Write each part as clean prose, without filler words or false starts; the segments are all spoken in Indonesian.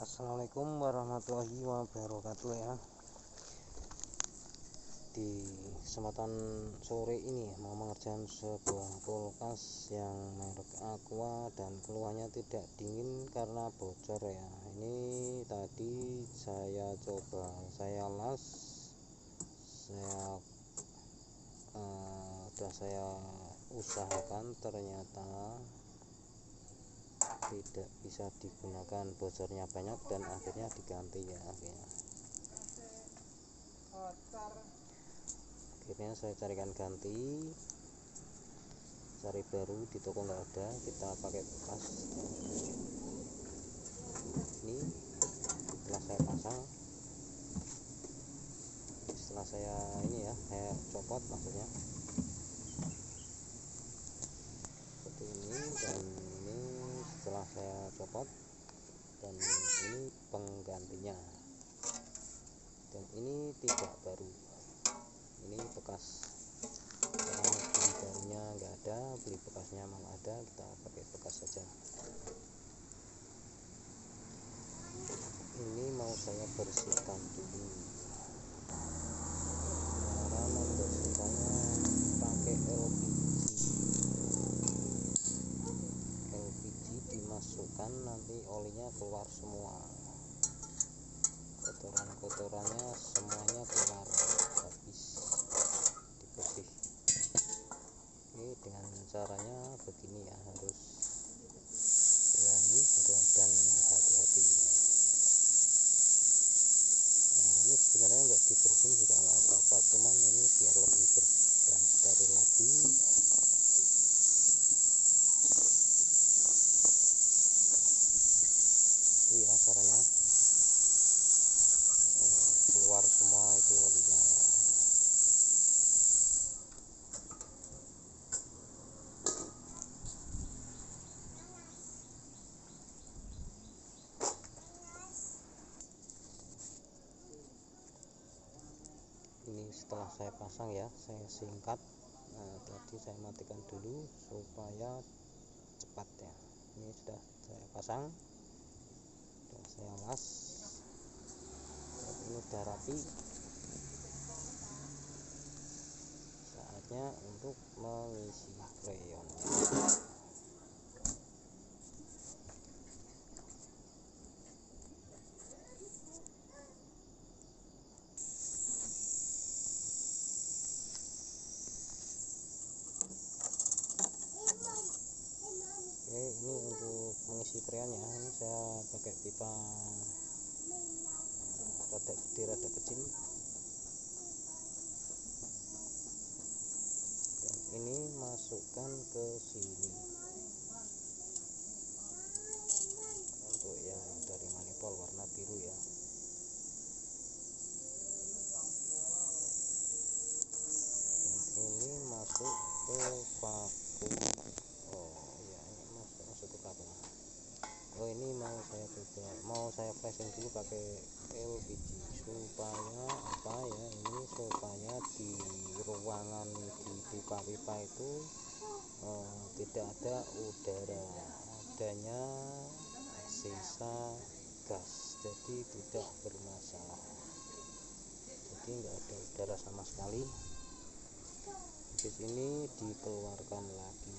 Assalamualaikum warahmatullahi wabarakatuh ya. Di kesempatan sore ini mau mengerjakan sebuah kulkas yang merek Aqua dan keluarnya tidak dingin karena bocor ya. Ini tadi saya coba, saya las, saya usahakan, ternyata tidak bisa digunakan, bocornya banyak dan akhirnya diganti ya. Akhirnya saya carikan ganti, cari baru di toko nggak ada, kita pakai bekas. Ini setelah saya pasang, setelah saya copot maksudnya seperti ini, dan ini setelah saya copot, dan ini penggantinya, dan ini tidak baru, ini bekas. Karena beli barunya nggak ada, beli bekasnya malah ada, kita pakai bekas saja. Ini mau saya bersihkan dulu. Cara membersihkannya pakai LPG dimasukkan, nanti olinya keluar semua, kotorannya semuanya keluar, habis dibersih. Oke, dengan caranya begini ya, harus berani dan hati-hati. Ini sebenarnya nggak dibersihin juga nggak apa-apa, cuman ini biar lebih bersih dan steril lagi. Itu ya caranya, keluar semua itu olinya. Ini setelah saya pasang ya, saya singkat. Tadi saya matikan dulu supaya cepat ya. Ini sudah saya pasang, sudah saya las, ini udah rapi. Saatnya untuk mengisi krayonnya. Oke, ini untuk mengisi krayonnya, ini saya pakai pipa rada gede rada kecil, dan ini masukkan ke sini untuk ya dari manifold warna biru ya. Dan ini masuk ke vakum. Masuk ke vakum. Ini mau saya flashing dulu pakai LPG supaya supaya di ruangan di pipa-pipa itu tidak ada adanya sisa gas, jadi tidak bermasalah, jadi nggak ada udara sama sekali. Habis ini dikeluarkan lagi.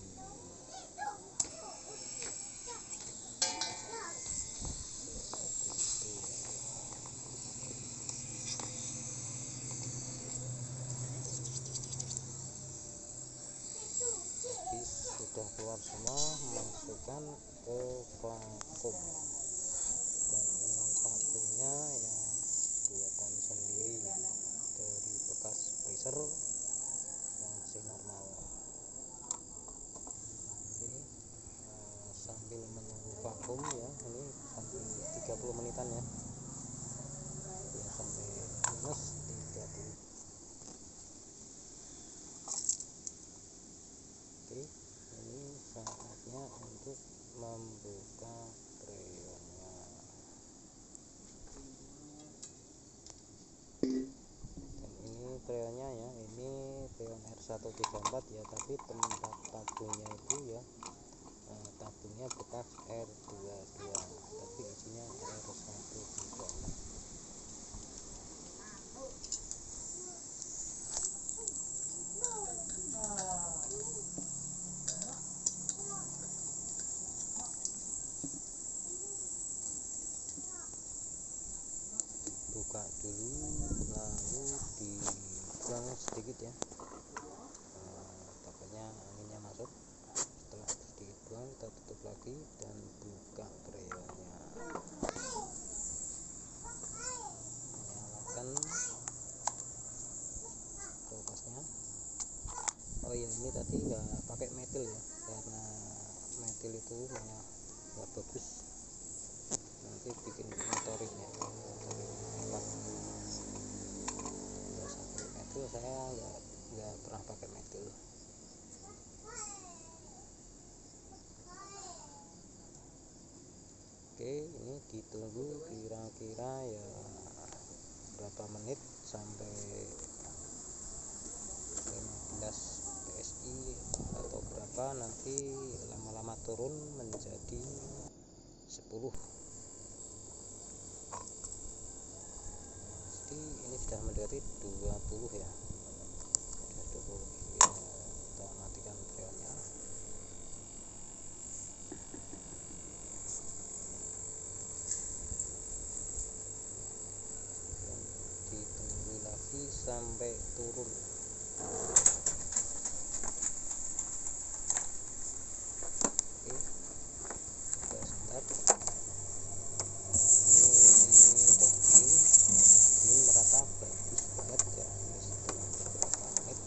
Habis sudah keluar semua, masukkan ke vakum. Dan ini vakumnya ya buatan sendiri dari bekas freezer yang masih normal. Oke, sambil menunggu vakum ya, ini sampai 30 menitan ya, sampai minus 30. Oke, ini saatnya untuk membuka krayonnya. Dan ini krayonnya ya, ini krayon R134 ya, tapi tempat tabungnya itu ya, tabungnya bekas R22, tapi isinya R1. dibuka dulu, lalu dibuang sedikit ya, takutnya anginnya masuk. Setelah sedikit buang, kita tutup lagi dan buka freonnya, nyalakan kulkasnya. Oh iya, ini tadi nggak pakai metil ya, karena metil itu malah nggak bagus, nanti bikin motorin ya, motorin hemat. Nggak usah pakai metil, saya nggak pernah pakai metil. Oke, ini ditunggu kira-kira ya berapa menit sampai 15 PSI atau berapa, nanti lama-lama turun menjadi 10. Jadi ini sudah mendekati 20 ya, sudah 20 ya, kita matikan freonnya. Ditunggu lagi sampai turun. Oke, kita start. Ini udah dingin merata, bagus banget ya. Ini setelah beberapa menit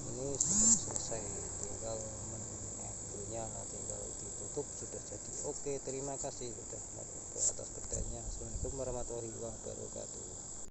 ini sudah selesai, tinggal menyegelnya, tinggal ditutup, sudah jadi. Oke, terima kasih sudah atas perhatiannya. Assalamualaikum warahmatullahi wabarakatuh.